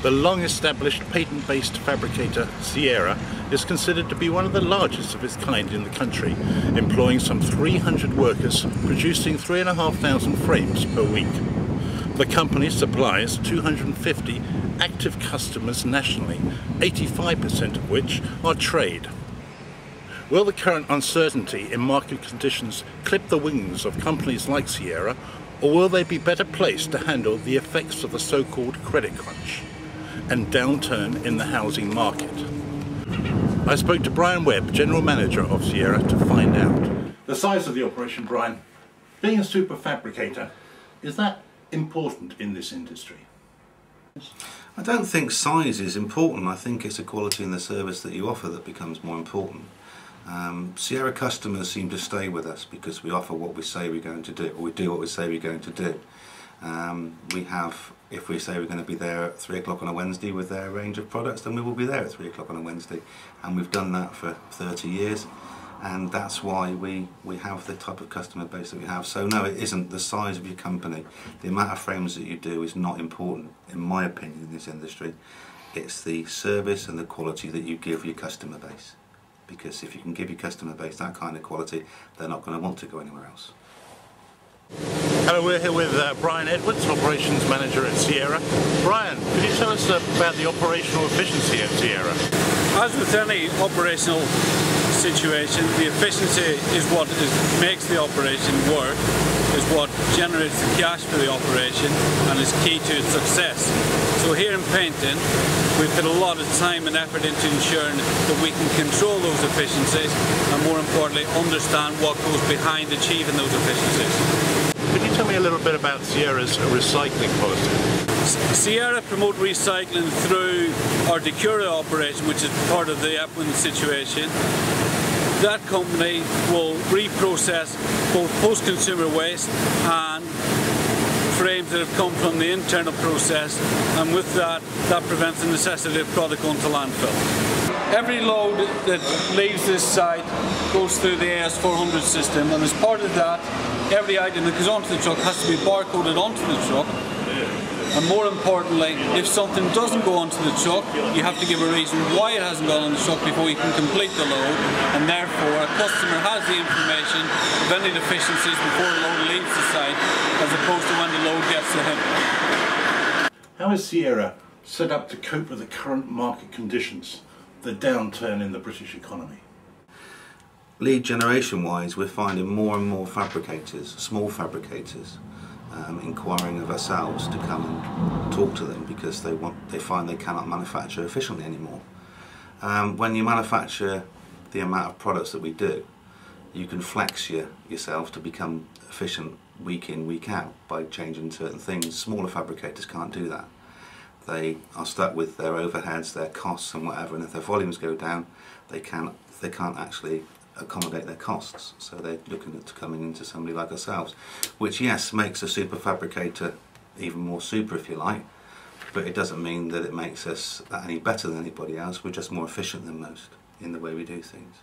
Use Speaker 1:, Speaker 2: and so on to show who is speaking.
Speaker 1: The long-established patent-based fabricator Sierra is considered to be one of the largest of its kind in the country, employing some 300 workers, producing 3,500 frames per week. The company supplies 250 active customers nationally, 85% of which are trade. Will the current uncertainty in market conditions clip the wings of companies like Sierra, or will they be better placed to handle the effects of the so-called credit crunch and downturn in the housing market? I spoke to Brian Webb, General Manager of Sierra, to find out. The size of the operation, Brian, being a super fabricator, is that important in this industry?
Speaker 2: I don't think size is important. I think it's the quality and the service that you offer that becomes more important. Sierra customers seem to stay with us because we offer what we say we're going to do, or we do what we say we're going to do. If we say we're going to be there at 3 o'clock on a Wednesday with their range of products, then we will be there at 3 o'clock on a Wednesday, and we've done that for 30 years, and that's why we have the type of customer base that we have. So no, it isn't the size of your company. The amount of frames that you do is not important, in my opinion, in this industry. It's the service and the quality that you give your customer base. Because if you can give your customer base that kind of quality, they're not going to want to go anywhere else.
Speaker 1: Hello, we're here with Brian Edwards, Operations Manager at Sierra. Brian, could you tell us about the operational efficiency at Sierra?
Speaker 3: As with any operational situation, the efficiency is what makes the operation work, is what generates the cash for the operation, and is key to its success. So here in Paignton, we've put a lot of time and effort into ensuring that we can control those efficiencies and, more importantly, understand what goes behind achieving those efficiencies.
Speaker 1: Could you tell me a little bit about Sierra's recycling policy?
Speaker 3: Sierra promote recycling through our Kruger operation, which is part of the Devon situation. That company will reprocess both post-consumer waste and frames that have come from the internal process, and with that prevents the necessity of product going to landfill. Every load that leaves this site goes through the AS400 system, and as part of that, every item that goes onto the truck has to be barcoded onto the truck. And more importantly, if something doesn't go onto the truck, you have to give a reason why it hasn't gone on the truck before you can complete the load, and therefore a customer has the information of any deficiencies before the load leaves the site, as opposed to when the load gets to him.
Speaker 1: How is Sierra set up to cope with the current market conditions, the downturn in the British economy?
Speaker 2: Lead generation wise, we're finding more and more fabricators, small fabricators, inquiring of ourselves to come and talk to them because they find they cannot manufacture efficiently anymore. When you manufacture the amount of products that we do, you can flex yourself to become efficient week in, week out by changing certain things. Smaller fabricators can't do that. They are stuck with their overheads, their costs and whatever, and if their volumes go down, they can't actually accommodate their costs, so they're looking at coming into somebody like ourselves, which yes makes a super fabricator even more super if you like, but it doesn't mean that it makes us any better than anybody else. We're just more efficient than most in the way we do things.